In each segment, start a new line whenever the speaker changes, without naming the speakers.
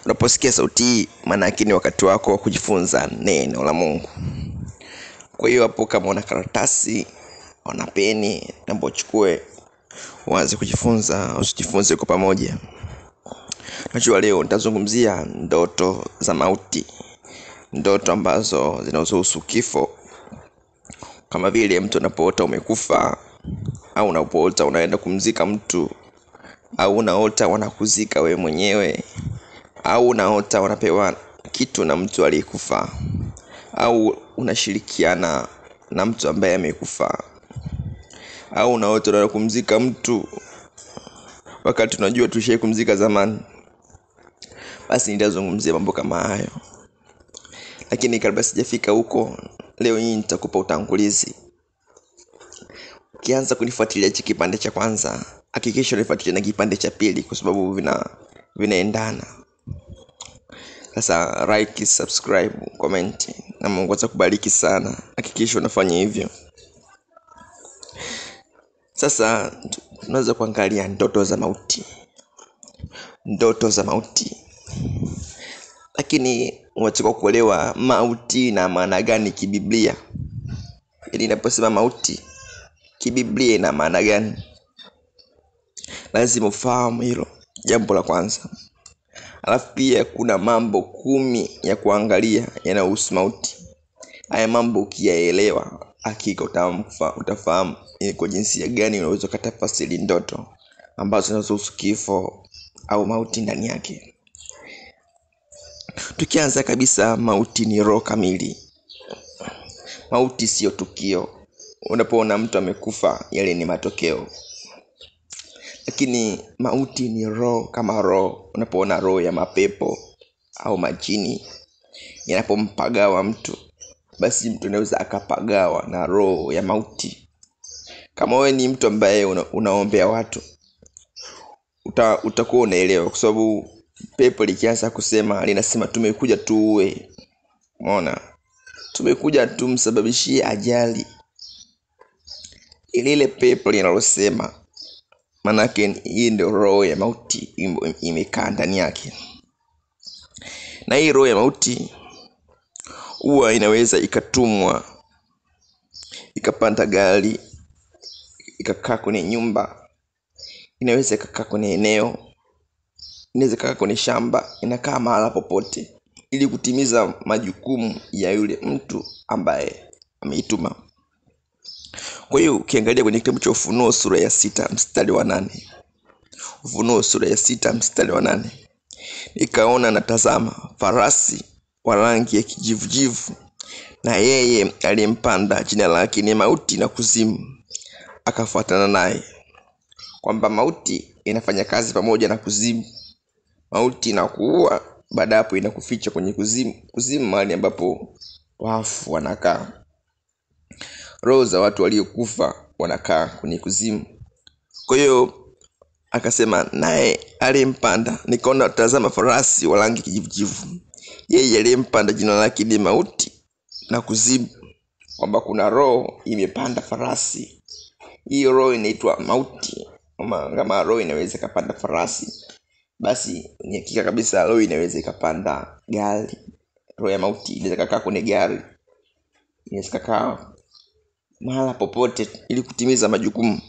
Unaposikia sauti hii, maana yake ni wakati wako wa kujifunza neno la Mungu. Kwa hiyo hapo, kama una karatasi, una peni, naomba uchukue uanze kujifunza, usijifunze kwa pamoja. Najua leo nitazungumzia ndoto za mauti. Ndoto ambazo zinahusu kifo. Kama vile mtu anapoota umekufa, au unapoota unaenda kumzika mtu, au unaota wanakuzika wewe mwenyewe, au unaota wanapewa kitu na mtu aliyekufa, au unashirikiana na mtu ambaye amekufa, au unaota unaenda kumzika mtu wakati unajua tulishaye kumzika zamani. Basi nitazungumzia mambo kama hayo. Lakini kabla sijafika huko, leo hii nitakupa utangulizi. Ukianza kunifuatilia kipande cha kwanza, hakikisha unifuatilie na kipande cha pili kwa sababu vinaendana. Sasa like, subscribe, comment, na Mungu atakubariki sana. Hakikisha unafanya hivyo. Sasa tunaweza kuangalia ndoto za mauti. Ndoto za mauti. Lakini unataka kuelewa mauti na maana gani kibiblia? Yaani inaposema mauti kibiblia ina maana gani? Lazima ufahamu hilo, jambo la kwanza. Alafu pia kuna mambo 10 ya kuangalia yanayohusu mauti. Haya mambo ukiyaelewa, hakika utafahamu kwa jinsi gani unaweza kutafsiri ndoto ambazo zinahusu kifo au mauti ndani yake. Tukianza kabisa, mauti ni roho kamili. Mauti sio tukio. Unapoona mtu amekufa, yale ni matokeo. Lakini mauti ni roho kama roho. Unapoona roho ya mapepo au majini yanapompagawa mtu, basi mtu anaweza akapagawa na roho ya mauti. Kama wewe ni mtu ambaye unaombea watu, utakuwa unaelewa, kwa sababu pepo likianza kusema, linasema tumekuja tuue. Umeona? Tumekuja tumsababishie ajali. Ile pepo linalosema, manake hii ndio roho ya mauti imekaa ndani yake. Na hii roho ya mauti huwa inaweza ikatumwa, ikapanda gari, ikakaa kwenye nyumba, inaweza ikakaa kwenye eneo, inaweza ikakaa kwenye shamba, inakaa mahala popote ili kutimiza majukumu ya yule mtu ambaye ameituma. Kwa hiyo ukiangalia kwenye kitabu cha Ufunuo sura ya 6 mstari wa 8. Ufunuo sura ya 6 mstari wa 8. Nikaona natazama farasi wa rangi ya kijivujivu, na yeye aliyempanda jina lake ni Mauti na Kuzimu, akafuatana naye. Kwamba mauti inafanya kazi pamoja na kuzimu. Mauti inakuua, baada hapo inakuficha kwenye kuzimu. Kuzimu mahali ambapo wafu wanakaa. Roho za watu waliokufa wanakaa kwenye kuzimu. Kwa hiyo akasema, naye aliyempanda, nikaona tazama farasi wa rangi kijivujivu, yeye aliyempanda jina lake ni Mauti na Kuzimu. Kwamba kuna roho imepanda farasi. Hiyo roho inaitwa mauti. Kama roho inaweza ikapanda farasi, basi ni hakika kabisa roho inaweza ikapanda gari. Roho ya mauti inaweza kukaa kwenye gari, inaweza kukaa mahala popote ili kutimiza majukumu.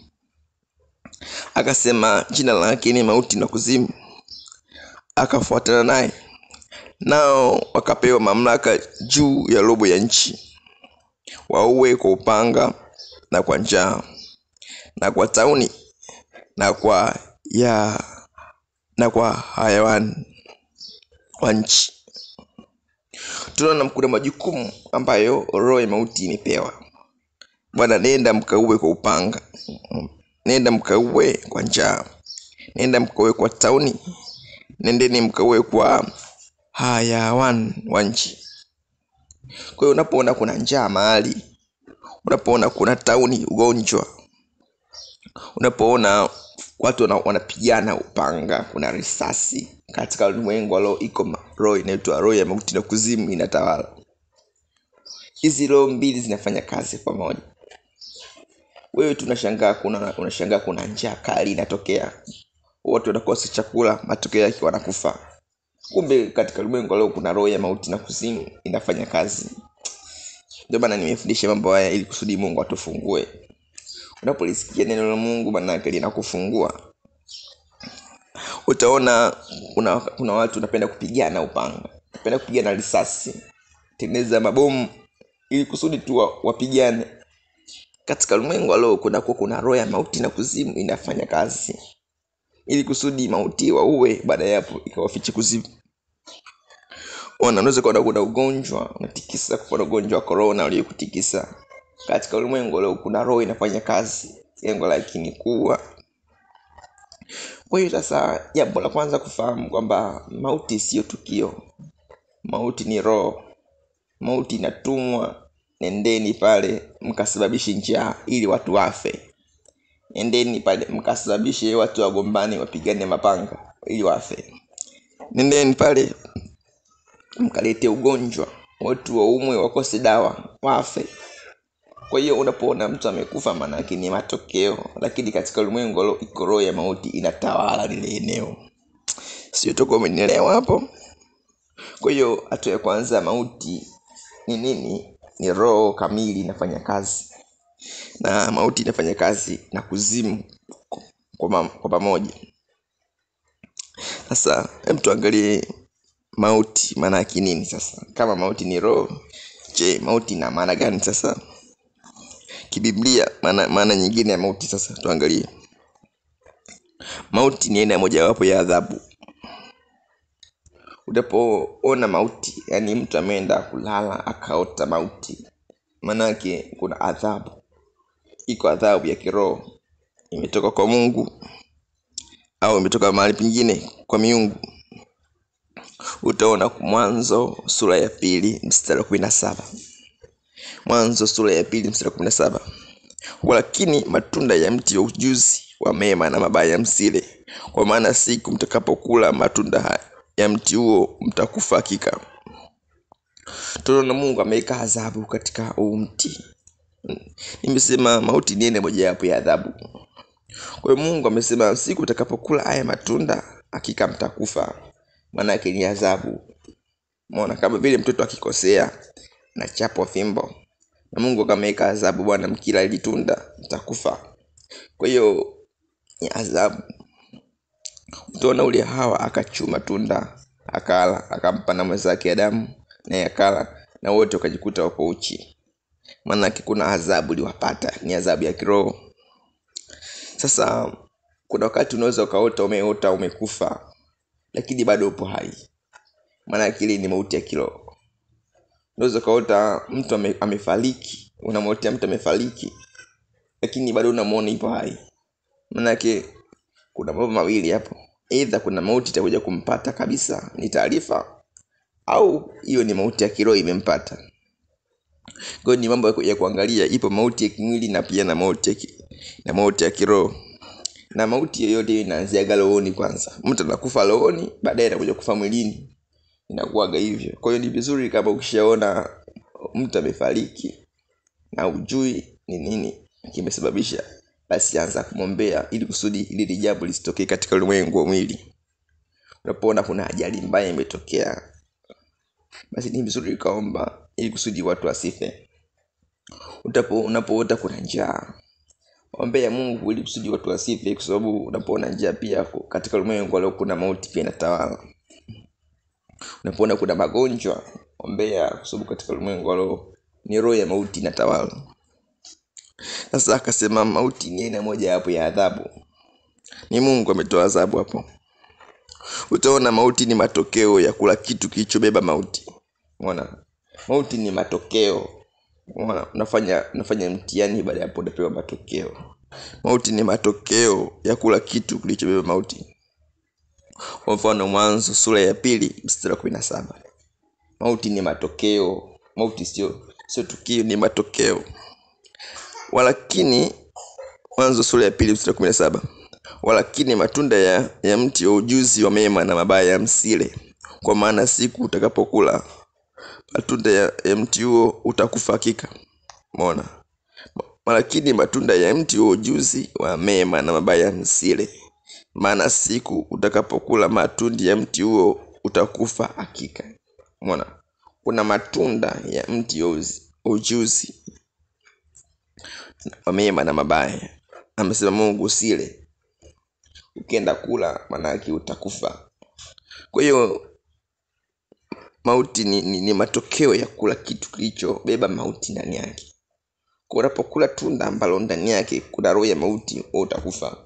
Akasema jina lake ni Mauti na Kuzimu, akafuatana naye, nao wakapewa mamlaka juu ya robo ya nchi, waue kwa upanga na kwa njaa na kwa tauni na kwa hayawani wa nchi. Tunaona kuna majukumu ambayo roho ya mauti imepewa. Bwana, nenda mkaue kwa upanga, nenda mkaue kwa njaa, nenda mkaue kwa tauni, nendeni mkaue kwa hayawani wa nchi. Kwa hiyo unapoona kuna njaa mahali, unapoona kuna tauni, ugonjwa, unapoona watu wanapigana upanga, kuna risasi, katika ulimwengu wa iko roho inaitwa roho ya Mauti na Kuzimu inatawala. Hizi roho mbili zinafanya kazi pamoja. Wewe unashangaa kuna njaa kali inatokea, watu wanakosa chakula, matokeo yake wanakufa. Kumbe katika ulimwengu leo kuna roho ya mauti na kuzimu inafanya kazi. Ndio maana nimefundisha mambo haya ili kusudi Mungu atufungue. Unapolisikia neno la Mungu maana yake linakufungua. Utaona kuna watu wanapenda kupigana upanga, wanapenda kupigana risasi, tengeneza mabomu ili kusudi tu wapigane. Katika ulimwengu leo kuna roho ya mauti na kuzimu inafanya kazi ili kusudi mauti waue, baada ya hapo ikawafiche kuzimu. Unaweza kuona kuna ugonjwa unatikisa, kwa ugonjwa wa corona uliokutikisa. Katika ulimwengu leo kuna roho inafanya kazi, lengo lake ni kuua. Kwa hiyo sasa jambo la kwanza kufahamu kwamba mauti sio tukio. Mauti ni roho. Mauti inatumwa, nendeni pale mkasababishe njaa ili watu wafe. Nendeni pale mkasababishe watu wagombane, wapigane mapanga ili wafe. Nendeni pale mkalete ugonjwa, watu waumwe, wakose dawa, wafe. Kwa hiyo unapoona mtu amekufa maana yake ni matokeo, lakini katika ulimwengu iko roho ya mauti inatawala lile eneo. Sio toko umenielewa hapo? Kwa hiyo hatua ya kwanza, mauti ni nini? Ni roho kamili inafanya kazi. Na mauti inafanya kazi na kuzimu kwa pamoja. Sasa hem tuangalie mauti maana yake nini sasa? Kama mauti ni roho, je, mauti ina maana gani sasa? Kibiblia maana nyingine ya mauti sasa tuangalie. Mauti ni aina moja wapo ya adhabu. Unapoona mauti, yani mtu ameenda kulala akaota mauti, maana yake kuna adhabu. Iko adhabu ya kiroho imetoka kwa Mungu au imetoka mahali pengine kwa miungu. Utaona Mwanzo sura ya 2 mstari wa 17. Mwanzo sura ya 2 mstari wa 17. Walakini matunda ya mti wa ujuzi wa mema na mabaya msile, kwa maana siku mtakapokula matunda ya mti huo mtakufa hakika. Tunaona Mungu ameweka adhabu katika huu mti. Nimesema mauti ni aina moja wapo ya adhabu. Kwa hiyo Mungu amesema siku utakapokula haya matunda hakika mtakufa. Maana yake ni adhabu. Umeona, kama vile mtoto akikosea na chapo fimbo, na Mungu akamweka adhabu, bwana mkila ile tunda mtakufa. Kwa hiyo ni adhabu. Utaona ule Hawa akachuma tunda akala, akampa na mwenzake Adamu na akala, na wote wakajikuta wapo uchi. Maana yake kuna adhabu iliwapata, ni adhabu ya kiroho. Sasa kuna wakati unaweza umeota umekufa lakini bado upo hai. Maana yake ni mauti ya kiroho. Unaweza kaota mtu amefariki, unamwotea mtu amefariki lakini bado unamuona ipo hai. Maana yake kuna mambo mawili hapo. Either kuna mauti itakuja kumpata kabisa, ni taarifa, au hiyo ni mauti ya kiroho imempata. Kwa hiyo ni mambo ya kuangalia, ipo mauti ya kimwili na pia na mauti ya kiroho. Na mauti yoyote inaanzia rohoni kwanza. Mtu anakufa rohoni, baadaye anakuja kufa mwilini. Inakuwaga hivyo. Kwa hiyo ni vizuri kama ukishaona mtu amefariki na ujui ni nini kimesababisha, basi anza kumwombea ili kusudi ile jambo lisitokee katika ulimwengu wa mwili. Unapoona kuna ajali mbaya imetokea, basi ni vizuri kaomba ili kusudi watu wasife. Unapoota kuna njaa, ombea Mungu ili kusudi watu wasife, kwa sababu unapoona njaa pia katika ulimwengu leo kuna mauti pia inatawala. Unapoona kuna magonjwa, ombea, kwa sababu katika ulimwengu leo ni roho ya mauti inatawala. Sasa akasema mauti ni aina moja hapo ya adhabu. Ni Mungu ametoa adhabu hapo. Utaona mauti ni matokeo ya kula kitu kilichobeba mauti. Unaona? Mauti ni matokeo. Unaona? Unafanya mtihani, baada ya hapo unapewa matokeo. Mauti ni matokeo ya kula kitu kilichobeba mauti. Kwa mfano Mwanzo sura ya 2 mstari wa 17. Mauti ni matokeo. Mauti sio tukio, ni matokeo. Walakini Mwanzo sura ya 2 mstari wa 17. Walakini matunda ya mti wa ujuzi wa mema na mabaya msile, kwa maana siku utakapokula matunda ya mti huo utakufa hakika. Umeona? Walakini matunda ya mti wa ujuzi wa mema na mabaya msile, maana siku utakapokula matunda ya mti huo utakufa hakika. Umeona? Kuna matunda ya mti ujuzi wa mema na mabaya. Amesema Mungu usile. Ukienda kula maana yake utakufa. Kwa hiyo mauti ni matokeo ya kula kitu kilichobeba mauti ndani yake. Kwa unapokula tunda ambalo ndani yake kuna roho ya mauti, utakufa.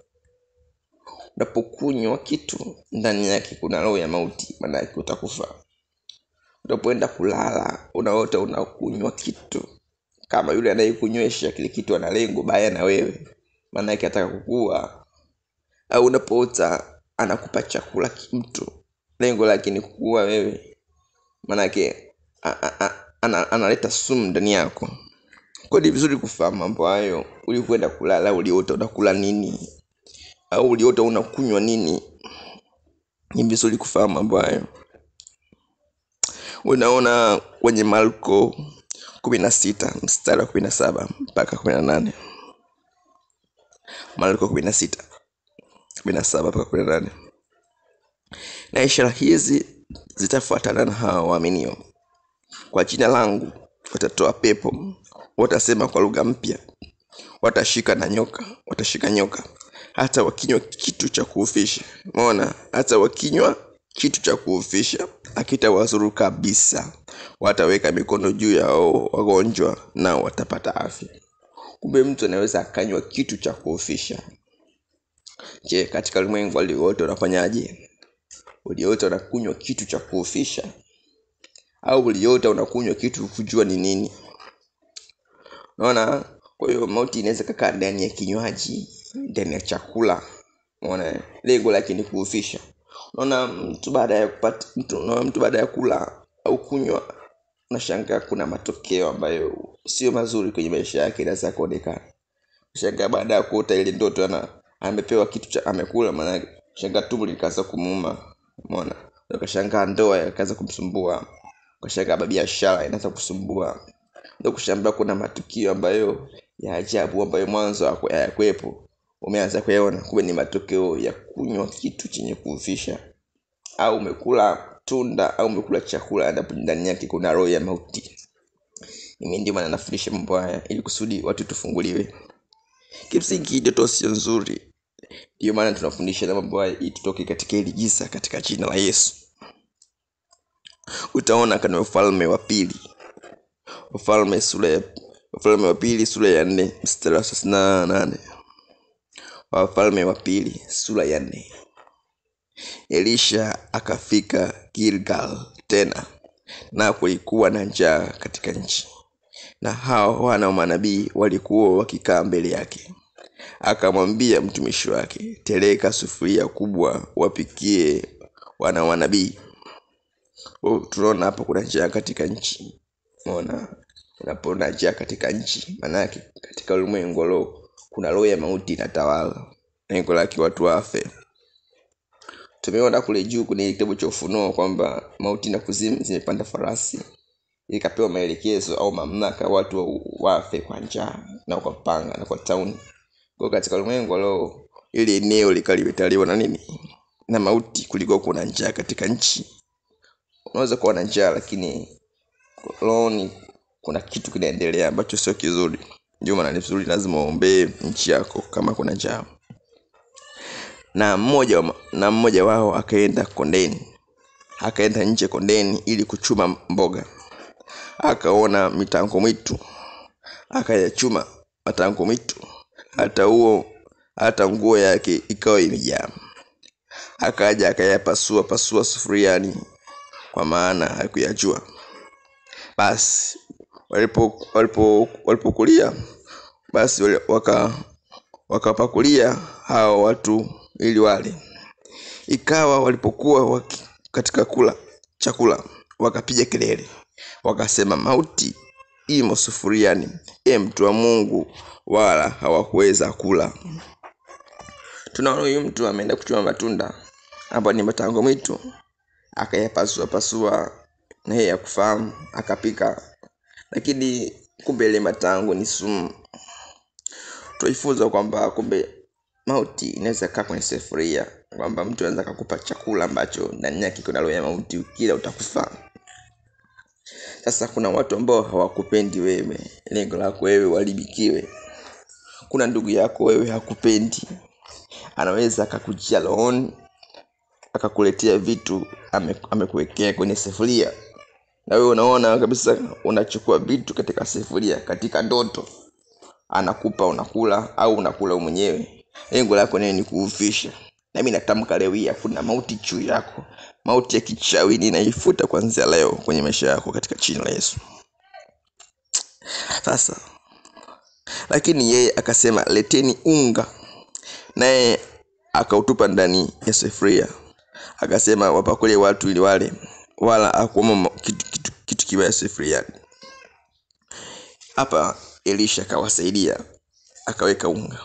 Unapokunywa kitu ndani yake kuna roho ya mauti, maana yake utakufa. Unapoenda kulala unaota unakunywa kitu, kama yule anayekunywesha kile kitu ana lengo baya na wewe, maana yake ataka kukua. Au unapoota anakupa chakula mtu, lengo lake ni kukua wewe, maana yake analeta sumu ndani yako. Kwa ni vizuri kufahamu mambo hayo. Ulikwenda kulala uliota unakula nini, au uliota unakunywa nini? Ni vizuri kufahamu mambo hayo. Unaona kwenye Marko 16 mstari wa 17 mpaka 18. Marko 16:17 mpaka 18. Na ishara hizi zitafuatana na hao waaminio: kwa jina langu watatoa pepo, watasema kwa lugha mpya, watashika nyoka, hata wakinywa kitu cha kuufisha. Umeona? Hata wakinywa kitu cha kuufisha hakitawazuru kabisa. Wataweka mikono juu ya wagonjwa nao watapata afya. Kumbe mtu anaweza akanywa kitu cha kuufisha. Je, katika ulimwengu wote unafanyaje? Uliota unakunywa kitu cha kuufisha, au uliota unakunywa kitu kujua ni nini? Unaona? Kwa hiyo mauti inaweza kukaa ndani ya kinywaji, ndani ya chakula. Unaona? Lengo lake ni kuufisha. Unaona mtu baada ya kula au kunywa, unashangaa kuna matokeo ambayo sio mazuri kwenye maisha yake inaweza kuonekana. Unashangaa baada ya kuota ile ndoto amepewa kitu cha amekula, maana shangaa tumbo likaanza kumuuma. Umeona? Ukashangaa ndoa ikaanza kumsumbua. Ukashangaa biashara inaanza kusumbua. Ndio kushangaa kuna matukio ambayo ya ajabu ambayo mwanzo hayakuwepo. Umeanza kuyaona. Kumbe ni matokeo ya kunywa kitu chenye kuufisha, au umekula tunda au umekula chakula ambapo ndani yake kuna roho ya mauti. Mimi ndio maana nafundisha mambo haya ili kusudi watu tufunguliwe. Kimsingi ndoto sio nzuri. Ndio maana tunafundisha na mambo haya ili tutoke katika hili giza katika jina la Yesu. Utaona kana Wafalme wa Pili sura ya 4 mstari wa 38. Wafalme wa Pili sura ya 4. Elisha akafika Gilgal tena, na kulikuwa na njaa katika nchi, na hao wana wa manabii walikuwa wakikaa mbele yake. Akamwambia mtumishi wake, teleka sufuria kubwa wapikie wana wa manabii. Tunaona hapo kuna njaa katika nchi. Unaona? Unapona njaa katika nchi, maana yake katika ulimwengu leo kuna roho ya mauti inatawala. Lengo lake watu wafe. Tumeona kule juu kwenye kitabu cha Ufunuo kwamba mauti na kuzimu zimepanda farasi, ikapewa maelekezo au mamlaka watu wafe kwa njaa na kwa panga na kwa tauni. Kwa katika ulimwengu leo ile eneo likaliwetaliwa na nini? Na mauti. Kuliko kuna njaa katika nchi. Unaweza kuwa na njaa lakini rohoni kuna kitu kinaendelea ambacho sio kizuri. Ndio maana ni vizuri lazima uombe nchi yako kama kuna njaa. Na mmoja wao akaenda nje kondeni ili kuchuma mboga. Akaona mitango mwitu, akayachuma matango mwitu, hata nguo yake ikawa imejaa. Akaja akayapasua sufuriani, kwa maana hakuyajua. Basi walipokulia, basi wakapakulia hao watu ili wale. Ikawa walipokuwa katika kula chakula, wakapiga kelele, wakasema, mauti imo sufuriani, mtu wa Mungu, wala hawakuweza kula. Tunaona huyu mtu ameenda kuchuma matunda, hapa ni matango mwitu, akayapasua na yeye kufahamu, akapika. Lakini kumbe ile matango ni sumu. Tuifunza kwamba kumbe mauti inaweza kaa kwenye sufuria, kwamba mtu anaweza kukupa chakula ambacho ndani yake kuna roho ya mauti, ukila utakufa. Sasa kuna watu ambao hawakupendi wewe, lengo lako wewe uharibikiwe. Kuna ndugu yako wewe hakupendi, anaweza akakujia rohoni akakuletea vitu amekuwekea kwenye sufuria, na wewe unaona kabisa unachukua vitu katika sufuria katika ndoto, anakupa unakula au unakula mwenyewe. Lengo lako ni kuufisha. Na mimi natamka leo hii kuna mauti juu yako. Mauti ya kichawi ninaifuta kuanzia leo kwenye maisha yako katika jina la Yesu. Sasa lakini yeye akasema leteni unga, naye akautupa ndani ya sufuria, akasema wapakule watu ili wale, wala akuomba kitu kibaya sufuria. Hapa Elisha akawasaidia, akaweka unga.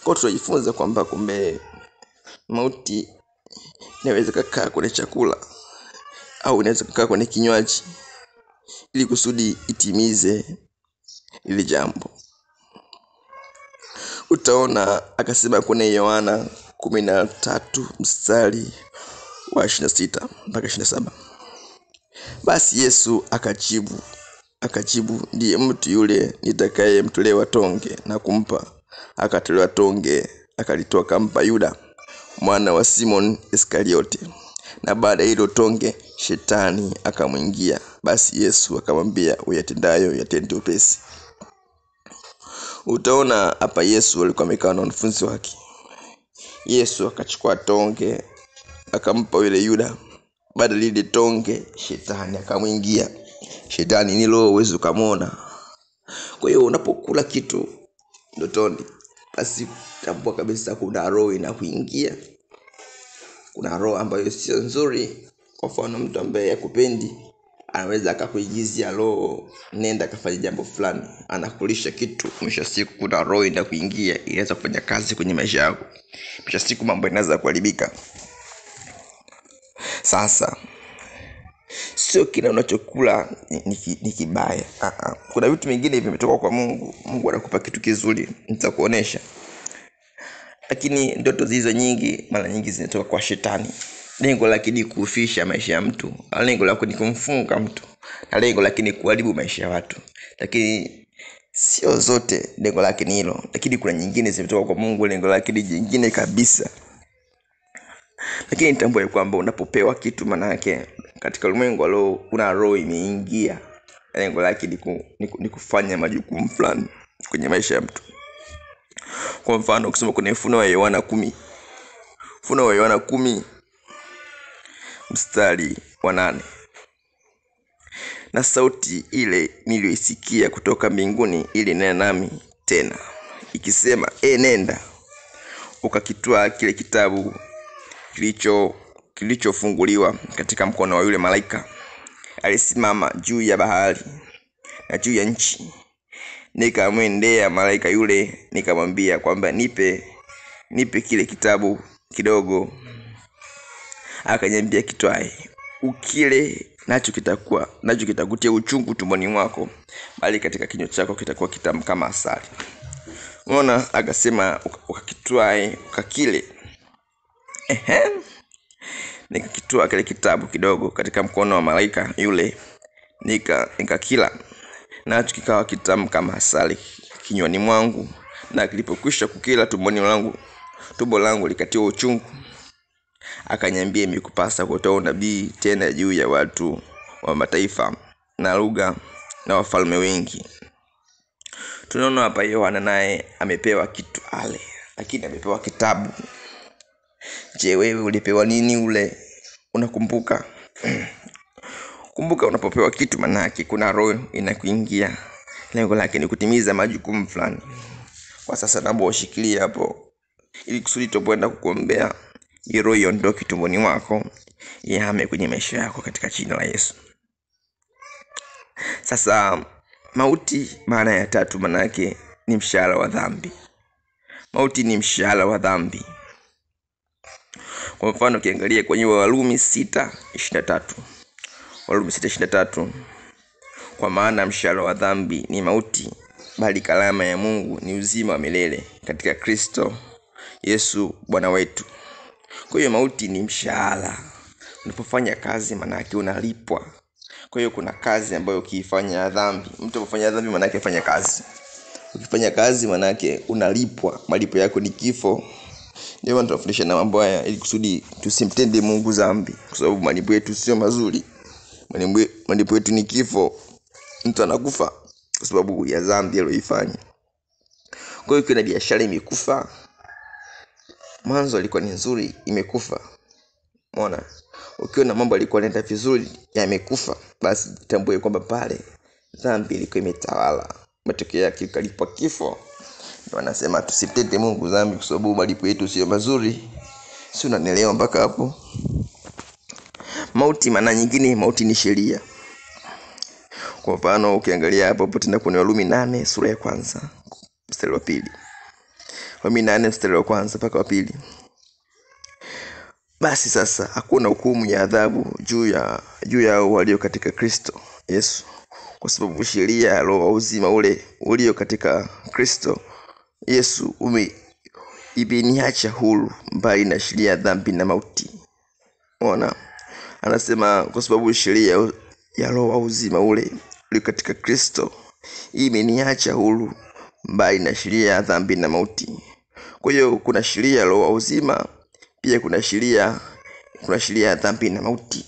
Kwa tunajifunza kwamba kumbe mauti inaweza kukaa kwenye chakula au inaweza kukaa kwenye kinywaji ili kusudi itimize ile jambo. Utaona akasema kwenye Yohana 13 mstari wa 26 mpaka 27. Basi Yesu akajibu ndiye mtu yule nitakaye mtolewa tonge na kumpa. Akatolewa tonge, akalitoa kampa Yuda mwana wa Simon Iskariote. Na baada hilo tonge shetani akamwingia. Basi Yesu akamwambia uyatendayo yatende upesi. Utaona hapa Yesu alikuwa amekaa na wanafunzi wake. Yesu akachukua tonge akampa yule Yuda. Baada lile tonge shetani akamwingia. Shetani ni roho, uwezo kumuona. Kwa hiyo unapokula kitu ndotoni, basi tambua kabisa kuna roho inakuingia. Kuna roho ambayo sio nzuri. Kwa mfano mtu ambaye hakupendi anaweza akakuigizia roho, nenda kafanya jambo fulani, anakulisha kitu, mwisho siku kuna roho inakuingia, inaweza kufanya kazi kwenye maisha yako. Mwisho siku mambo yanaweza kuharibika. Sasa sio kila unachokula ni kibaya. Kuna vitu vingine vimetoka kwa Mungu. Mungu anakupa kitu kizuri, nitakuonesha. Lakini ndoto hizo nyingi mara nyingi zinatoka kwa shetani. Lengo lake ni kuufisha maisha ya mtu, lengo lake ni kumfunga mtu, na lengo lake ni kuharibu maisha ya watu. Lakini sio zote lengo lake ni hilo, lakini kuna nyingine zimetoka kwa Mungu, lengo lake ni jingine kabisa. Lakini nitambue kwamba unapopewa kitu, maana yake katika ulimwengu leo kuna roho imeingia. Lengo lake ni kufanya majukumu fulani kwenye maisha ya mtu. Kwa mfano ukisoma kwenye Ufunuo wa Yohana 10. Ufunuo wa Yohana 10 mstari wa 8. Na sauti ile niliyoisikia kutoka mbinguni ilinena nami tena, ikisema, nenda ukakitwaa kile kitabu kilichofunguliwa katika mkono wa yule malaika alisimama juu ya bahari na juu ya nchi. Nikamwendea malaika yule nikamwambia kwamba nipe kile kitabu kidogo. Akaniambia kitwae, ukile nacho kitakutia uchungu tumboni mwako, bali katika kinywa chako kitakuwa kitamu kama asali. Unaona, akasema ukakitwae ukakile. Nikakitoa kile kitabu kidogo katika mkono wa malaika yule, nikakila, nacho kikawa kitamu kama asali kinywani mwangu. Na kilipokwisha kukila tumbo langu likatiwa uchungu. Akaniambia, imekupasa kutoa unabii tena juu ya watu wa mataifa na lugha na wafalme wengi. Tunaona hapa Yohana naye amepewa kitu ale, lakini amepewa kitabu. Je, wewe ulipewa nini ule? Unakumbuka? Kumbuka, unapopewa kitu manake kuna roho inakuingia. Lengo lake ni kutimiza majukumu fulani. Kwa sasa naomba ushikilie hapo ili kusudi tupoenda kukuombea roho iondoke tumboni mwako, ihame kwenye maisha yako katika jina la Yesu. Sasa mauti maana ya tatu manake ni mshahara wa dhambi. Mauti ni mshahara wa dhambi. Kwa mfano ukiangalia kwenye Warumi 6:23. Warumi 6:23. Kwa maana mshahara wa dhambi ni mauti, bali karama ya Mungu ni uzima wa milele katika Kristo Yesu Bwana wetu. Kwa hiyo mauti ni mshahara. Unapofanya kazi maana yake unalipwa. Kwa hiyo kuna kazi ambayo ukiifanya dhambi, mtu anapofanya dhambi maana yake afanya kazi. Ukifanya kazi maana yake unalipwa, malipo yako ni kifo. Ndio maana tunafundisha na mambo haya ili kusudi tusimtende Mungu dhambi, kwa sababu malipo yetu sio mazuri. Malipo yetu ni kifo. Mtu anakufa kwa sababu ya dhambi aliyoifanya. Kwa hiyo kuna biashara imekufa, mwanzo alikuwa ni nzuri, imekufa. Umeona? Ukiona mambo yalikuwa yanaenda vizuri yamekufa, basi tambue kwamba pale dhambi ilikuwa imetawala. Matokeo yake kalipwa kifo. Ndio wanasema tusitende Mungu dhambi kwa sababu malipo yetu sio mazuri. Si unanielewa mpaka hapo? Mauti maana nyingine, mauti ni sheria. Kwa mfano ukiangalia hapo tena kuna Warumi 8 sura ya 1 mstari wa 2. Warumi 8 mstari wa 1 mpaka wa 2. Basi sasa hakuna hukumu ya adhabu juu ya walio katika Kristo Yesu, kwa sababu sheria ya roho wa uzima ule ulio katika Kristo Yesu imeniacha huru mbali na sheria ya dhambi na mauti. Unaona? Anasema kwa sababu sheria ya roho wa uzima ule ulio katika Kristo imeniacha huru mbali na sheria ya dhambi na mauti. Kwa hiyo kuna sheria ya roho wa uzima, pia kuna sheria ya dhambi na mauti.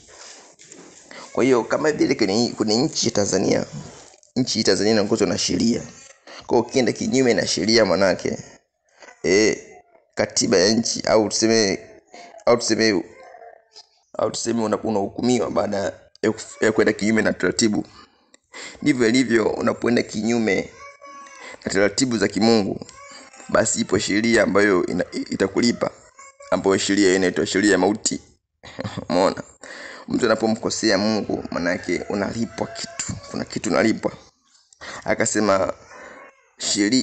Kwa hiyo kama vile kuna nchi ya Tanzania inaongozwa na sheria. Kwa hiyo ukienda kinyume na sheria manake katiba ya nchi au tuseme unahukumiwa baada ya kwenda kinyume na taratibu. Ndivyo ilivyo, unapoenda kinyume na taratibu za kimungu, basi ipo sheria ambayo itakulipa, ambayo sheria inaitwa sheria ya mauti. Umeona? Mtu anapomkosea Mungu manake unalipwa kitu. Kuna kitu unalipwa. Akasema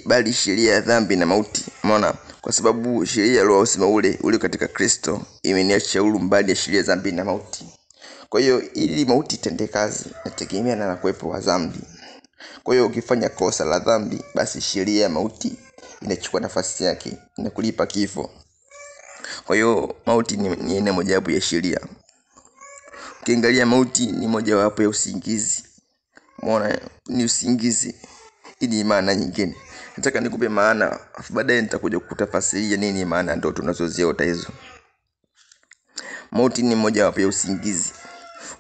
bali sheria ya dhambi na mauti. Umeona? Kwa sababu sheria ya roho uzima ule katika Kristo imeniacha huru mbali ya sheria ya dhambi na mauti. Kwa hiyo ili mauti itende kazi inategemea na kuwepo wa dhambi. Kwa hiyo ukifanya kosa la dhambi, basi sheria ya mauti inachukua nafasi yake, inakulipa kifo. Kwa hiyo mauti ni aina mojawapo ya sheria. Ukiangalia mauti ni mojawapo ya usingizi. Umeona? Ni usingizi. Hii ni maana nyingine. Nataka nikupe maana, baadaye nitakuja kutafasiria nini maana ndio tunazoziota hizo. Mauti ni mojawapo ya usingizi.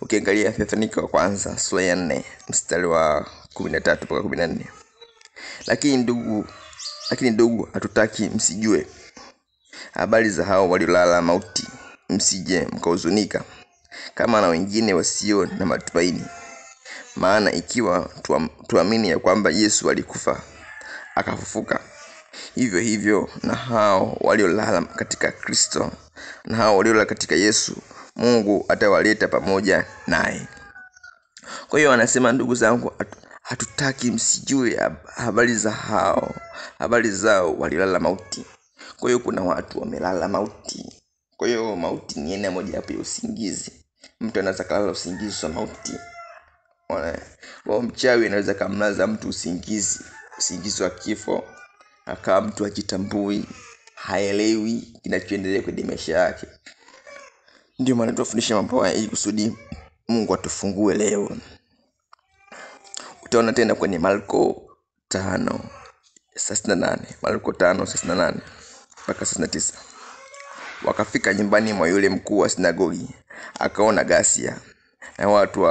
Ukiangalia Thesalonika wa kwanza sura ya 4 mstari wa 13 mpaka 14. Lakini ndugu hatutaki msijue habari za hao waliolala mauti, msije mkahuzunika kama na wengine wasio na matumaini. Maana ikiwa tuamini ya kwamba Yesu alikufa akafufuka, hivyo na hao waliolala katika Kristo na hao waliolala katika Yesu, Mungu atawaleta pamoja naye. Kwa hiyo anasema, ndugu zangu, hatutaki msijue habari zao waliolala mauti. Kwa hiyo kuna watu wamelala mauti. Kwa hiyo mauti ni aina moja ya usingizi. Mtu anaweza kulala usingizi wa mauti. Kwa mchawi anaweza kumlaza mtu usingizi wa kifo, akawa mtu hajitambui, haelewi kinachoendelea kwenye maisha yake. Ndio maana tunafundisha mambo haya ili kusudi Mungu atufungue leo. Utaona tena kwenye Marko 5:68, Marko 5:68 mpaka 69. Wakafika nyumbani mwa yule mkuu wa sinagogi, akaona ghasia na watu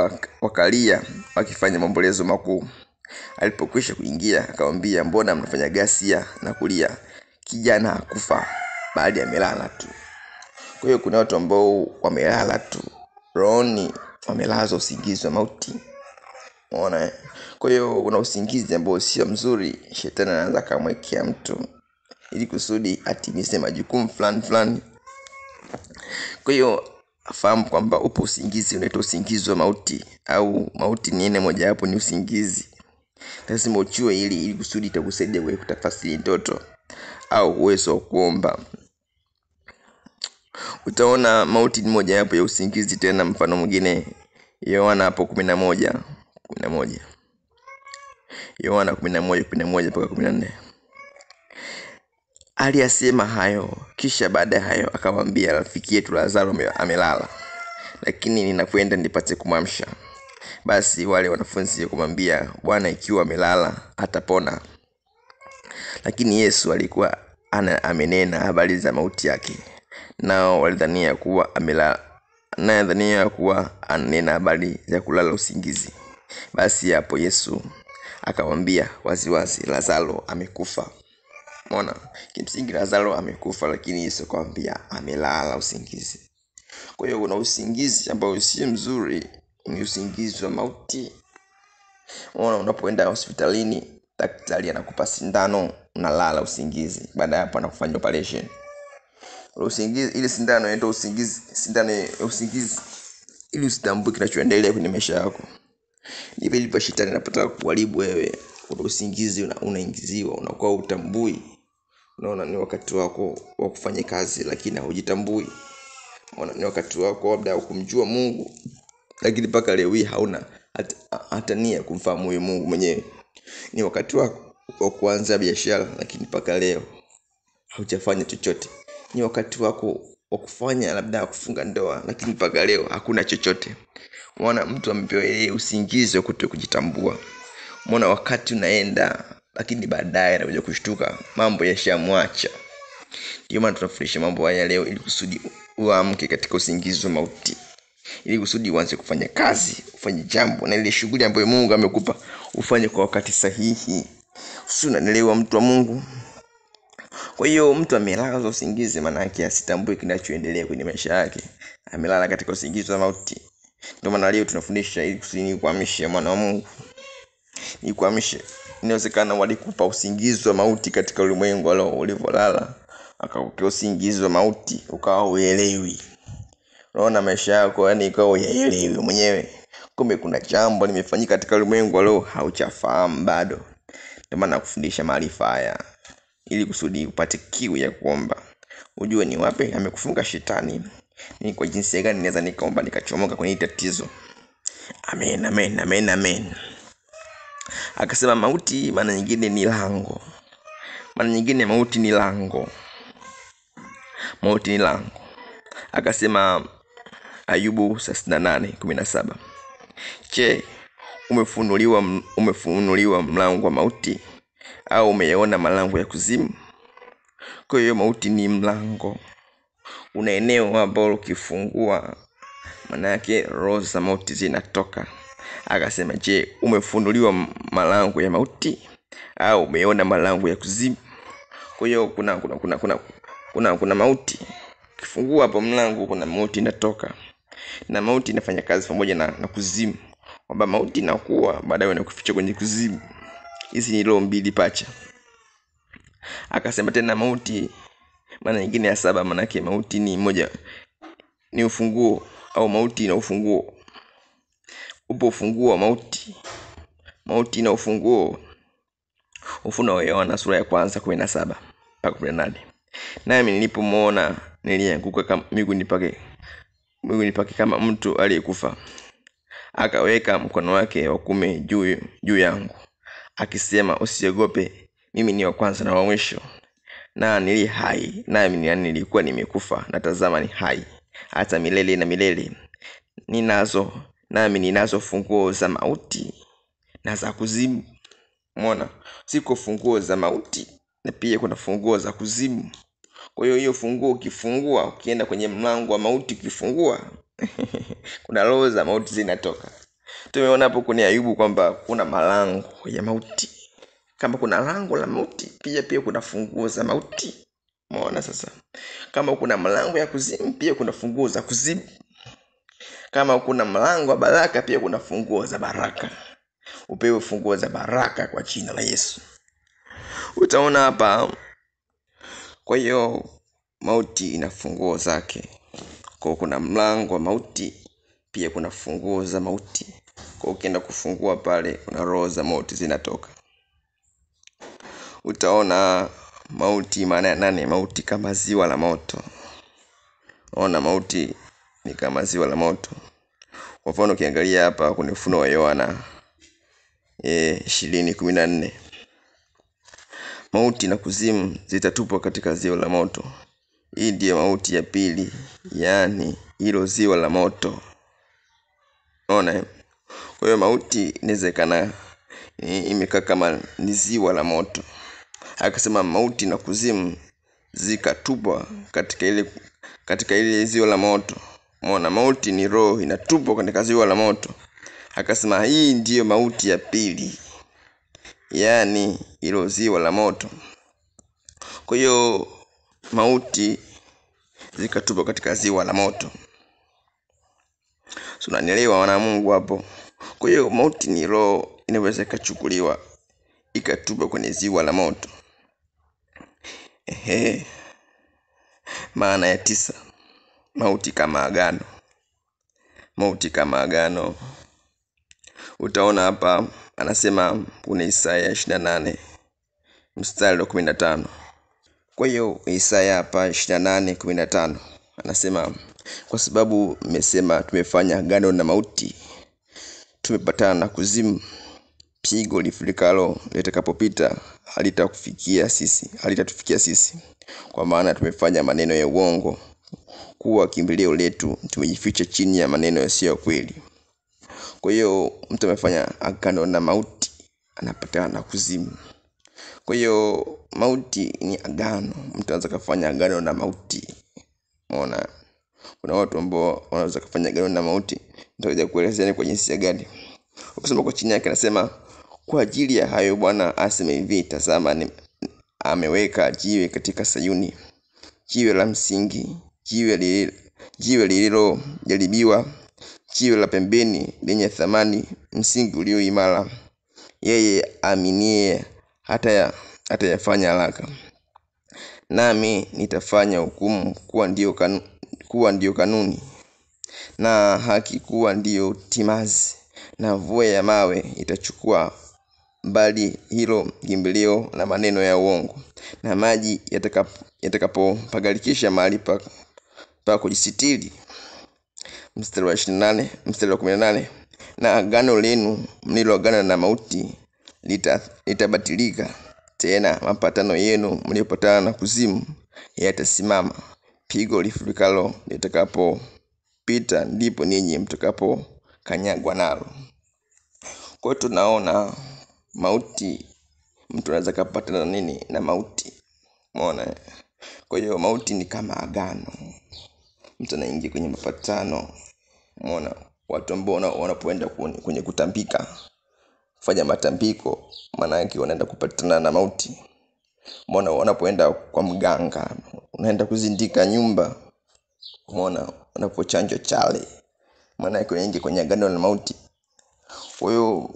wakalia wakifanya maombolezo makuu. Alipokwisha kuingia akamwambia, mbona mnafanya ghasia na kulia? Kijana hakufa bali amelala tu. Kwa hiyo kuna watu ambao wamelala tu, rohoni wamelazwa usingizi wa mauti. Unaona? Kwa hiyo una usingizi ambao sio mzuri. Shetani anaanza kumwekea mtu ili kusudi atimize majukumu fulani. Kwa hiyo afahamu kwamba upo usingizi unaitwa usingizi wa mauti, au mauti ni aina moja hapo, ni usingizi. Lazima uchue ili kusudi itakusaidia wewe kutafasiri ndoto au uwezo wa kuomba. Utaona mauti ni moja hapo ya usingizi. Tena mfano mwingine, Yohana hapo 11. Yohana 11:11 mpaka 14. Aliyasema hayo, kisha baada ya hayo akamwambia, rafiki yetu Lazaro amelala, lakini ninakwenda nipate kumwamsha. Basi wale wanafunzi wakamwambia, Bwana, ikiwa amelala atapona. Lakini Yesu alikuwa amenena habari za mauti yake, nao walidhania kuwa amelala, naye dhania kuwa anena habari za kulala usingizi. Basi hapo Yesu akamwambia waziwazi, Lazaro amekufa. Umeona, kimsingi Lazaro amekufa, lakini Yesu akamwambia amelala usingizi. Kwa hiyo kuna usingizi ambao si mzuri, ni usingizi wa mauti. Unaona, unapoenda hospitalini daktari anakupa sindano, unalala usingizi. Baada ya hapo anakufanya operation. Usingizi, ile sindano inaitwa usingizi, sindano ya usingizi, ili usitambue kinachoendelea kwenye maisha yako. Ndivyo ilivyo shetani anapotaka kuharibu wewe. Kwa usingizi unaingiziwa, unakuwa utambui. Unaona ni wakati wako wa kufanya kazi, lakini hujitambui. Unaona ni wakati wako labda kumjua Mungu, lakini mpaka leo hii hauna hata nia kumfahamu huyo Mungu mwenyewe. Ni wakati wako wa kuanza biashara, lakini mpaka leo haujafanya chochote. Ni wakati wako wa kufanya labda kufunga ndoa, lakini mpaka leo hakuna chochote. Unaona, mtu amepewa ile usingizi wa kutokujitambua. Unaona, wakati unaenda, lakini baadaye anakuja kushtuka mambo yashamwacha. Ndio maana tunafundisha mambo haya leo, ili kusudi uamke katika usingizi wa mauti, ili kusudi uanze kufanya kazi, ufanye jambo na ile shughuli ambayo Mungu amekupa ufanye kwa wakati sahihi. Unanielewa, mtu wa Mungu? Kwa hiyo mtu amelala usingizi, maana yake asitambue kinachoendelea kwenye maisha yake. Amelala katika usingizi wa mauti. Ndio maana leo tunafundisha ili kusudi kuamshe mwana wa Mungu. Ni kuamshe. Inawezekana walikupa usingizi wa mauti katika ulimwengu leo ulivolala, akakupea usingizi wa mauti ukawa uelewi. Unaona maisha yako yani ikawa uelewi mwenyewe. Kumbe kuna jambo limefanyika katika ulimwengu leo haujafahamu bado. Ndio maana nakufundisha maarifa haya, ili kusudi upate kiu ya kuomba. Ujue ni wapi amekufunga shetani. Ni kwa jinsi gani naweza nikaomba nikachomoka kwenye tatizo. Amen, amen, amen, amen. Akasema mauti maana nyingine ni lango. Maana nyingine mauti ni lango. Mauti ni lango. Akasema Ayubu 38:17. Je, umefunuliwa mlango wa mauti, au umeyaona malango ya kuzimu? Kwa hiyo mauti ni mlango. Una eneo ambalo ukifungua, maana yake roho za mauti zinatoka. Akasema, je, umefunuliwa malango ya mauti, au umeona malango ya kuzimu? Kwa hiyo kuna mauti. Ukifungua hapo mlango, kuna mauti inatoka. Na mauti inafanya kazi pamoja na kuzimu. Kwamba mauti inakuwa baadaye inakuficha kwenye kuzimu. Hizi ni roho mbili pacha. Akasema tena mauti maana nyingine ya 7, maana yake mauti ni moja, ni ufunguo, au mauti na ufunguo. Upo ufunguo wa mauti. Mauti na ufunguo. Ufunuo wa Yohana sura ya 1:17-18. Nami nilipomuona nilianguka kama miguuni pake kama mtu aliyekufa. Akaweka mkono wake wa kuume juu yangu, akisema, usiogope, mimi ni wa kwanza na wa mwisho, na nili hai, nami nilikuwa nimekufa, na tazama ni hai hata milele na milele. Ninazo funguo za mauti na za kuzimu. Umeona, siko funguo za mauti na pia kuna funguo za kuzimu. Kwa hiyo funguo ukifungua, ukienda kwenye mlango wa mauti ukifungua kuna roho za mauti zinatoka. Tumeona hapo kwenye Ayubu kwamba kuna malango ya mauti. Kama kuna lango la mauti, pia kuna funguo za mauti. Umeona sasa? Kama kuna mlango ya kuzimu, pia kuna funguo za kuzimu. Kama kuna mlango wa baraka, pia kuna funguo za baraka. Upewe funguo za baraka kwa jina la Yesu. Utaona hapa. Kwa hiyo mauti ina funguo zake. Kwa kuna mlango wa mauti, pia kuna funguo za mauti. Kwa ukienda kufungua pale, kuna roho za mauti zinatoka. Utaona mauti maana ya 8, mauti kama ziwa la moto. Unaona mauti ni kama ziwa la moto. Kwa mfano ukiangalia hapa kwenye Ufunuo wa Yohana 20:14. mauti na kuzimu zitatupwa katika ziwa la moto. Hii ndiyo mauti ya pili, yaani hilo ziwa la moto. Unaona? Kwa hiyo mauti inawezekana imekaa kama ni ziwa la moto. Akasema mauti na kuzimu zikatupwa katika ile ziwa la moto. Unaona, mauti ni roho inatupwa katika ziwa la moto. Akasema hii ndiyo mauti ya pili, yaani hilo ziwa la moto. Kwa hiyo mauti zikatupwa katika ziwa la moto. So unanielewa wana Mungu hapo? Kwa hiyo mauti ni roho inaweza ikachukuliwa ikatupwa kwenye ziwa la moto. Maana ya 9, mauti kama agano. Mauti kama agano. Utaona hapa anasema kuna Isaya 28 mstari wa 15. Kwa hiyo Isaya hapa 28:15 anasema, kwa sababu mmesema tumefanya agano na mauti, tumepatana na kuzimu, pigo lifulikalo litakapopita halitatufikia sisi. Kwa maana tumefanya maneno ya uongo kuwa kimbilio letu, tumejificha chini ya maneno yasiyo kweli. Kwa hiyo mtu amefanya agano na mauti anapatana na kuzimu. Kwa hiyo mauti ni agano. Mtu anaweza kufanya agano na mauti. Unaona? Kuna watu ambao wanaweza kufanya agano na mauti. Nitakuja kuelezea ni kwa jinsi gani. Ukisoma kwa chini yake anasema, kwa ajili ya hayo Bwana asema hivi, tazama ameweka jiwe katika Sayuni, jiwe la msingi, jiwe lililo jaribiwa, jiwe la pembeni lenye thamani, msingi ulio imara. Yeye aminie hata yafanya haraka. Nami nitafanya hukumu kuwa ndio kanuni, na haki kuwa ndio timazi, na mvua ya mawe itachukua mbali hilo kimbilio na maneno ya uongo, na maji yatakapopagalikisha mahali pa kujisitiri. Mstari wa 18, na agano lenu mliloagana na mauti litabatilika, tena mapatano yenu mliopatana na kuzimu yatasimama. Pigo lifulikalo litakapopita, ndipo ninyi mtakapokanyagwa nalo. Kwa hiyo tunaona mauti, mtu anaweza kupatana nini na mauti. Umeona? Kwa hiyo mauti ni kama agano. Mtu anaingia kwenye mapatano. Umeona? Watu ambao wanapoenda kwenye kutambika, fanya matambiko, maana yake wanaenda kupatana na mauti. Umeona? Wanapoenda kwa mganga, unaenda kuzindika nyumba. Umeona? Unapochanjwa chale, maana yake unaingia kwenye agano la mauti. Kwa hiyo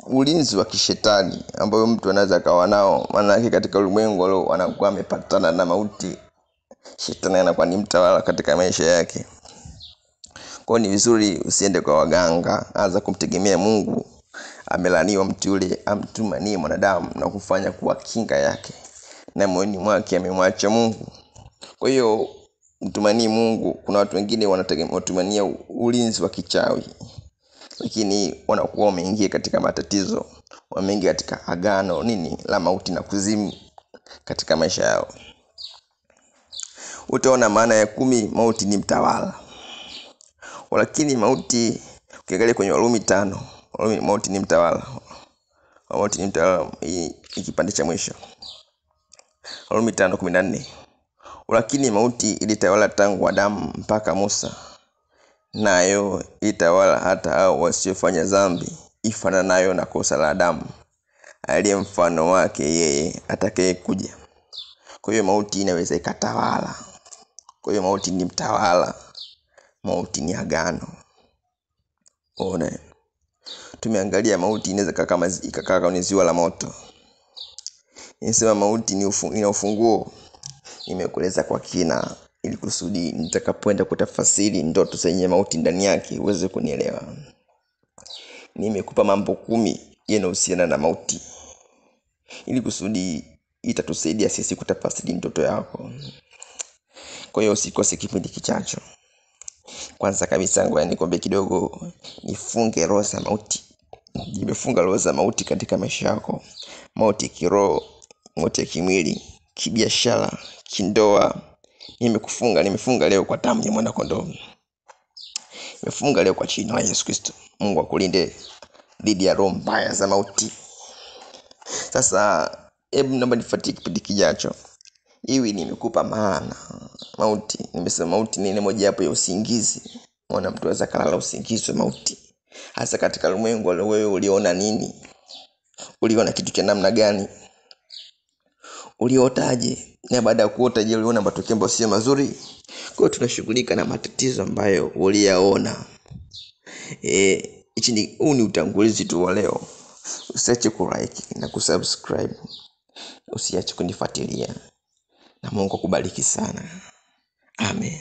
ulinzi wa kishetani ambao mtu anaweza kawa nao, maana yake katika ulimwengu leo anakuwa amepatana na mauti. Shetani anakuwa ni mtawala katika maisha yake. Kwa hiyo ni vizuri usiende kwa waganga, anza kumtegemea Mungu. Amelaniwa mtu yule amtumanie mwanadamu na kufanya kuwa kinga yake, na moyoni mwake amemwacha Mungu. Kwa hiyo mtumanie Mungu. Kuna watu wengine wanatumania ulinzi wa kichawi, lakini wanakuwa wameingia katika matatizo, wameingia katika agano la mauti na kuzimu katika maisha yao. Utaona maana ya 10, mauti ni mtawala. Lakini mauti, ukiangalia kwenye Warumi 5, mauti ni mtawala. Mauti ni mtawala, kipande cha mwisho. Warumi 5:14. Lakini mauti ilitawala tangu Adamu mpaka Musa, nayo itawala hata hao wasiofanya dhambi ifananayo na kosa la Adamu, aliye mfano wake yeye atakayekuja. Kwa hiyo mauti inaweza ikatawala. Kwa hiyo mauti ni mtawala. Mauti ni agano. Unaona? Tumeangalia mauti inaweza ikakaa kama ziwa la moto. Inasema mauti ina ufunguo. Nimekueleza kwa kina ili kusudi nitakapoenda kutafasiri ndoto zenye mauti ndani yake uweze kunielewa. Nimekupa mambo 10 yanayohusiana na mauti, ili kusudi itatusaidia sisi kutafasiri ndoto yako. Kwa hiyo usikose kipindi kichacho. Kwanza kabisa ngoja nikwambie kidogo, nifunge roho za mauti. Nimefunga roho za mauti katika maisha yako. Mauti kiroho changamoto ya kimwili, kibiashara, kindoa. Nimefunga leo kwa damu ya mwana kondoo. Nimefunga leo kwa jina la Yesu Kristo. Mungu akulinde dhidi ya roho mbaya za mauti. Sasa hebu naomba nifuatie kipindi kijacho. Hivi nimekupa maana mauti. Nimesema mauti ni moja hapo ya usingizi. Mwana mtu anaweza kalala usingizi wa mauti. Hasa katika ulimwengu wewe uliona nini? Uliona kitu cha namna gani? Uliotaje? Na baada ya kuota je, uliona matokeo ambayo sio mazuri? Kwa hiyo tunashughulika na matatizo ambayo uliyaona. Huu ni utangulizi tu wa leo. Usiache kulike na kusubscribe. Usiache kunifuatilia. Na Mungu akubariki sana. Amen.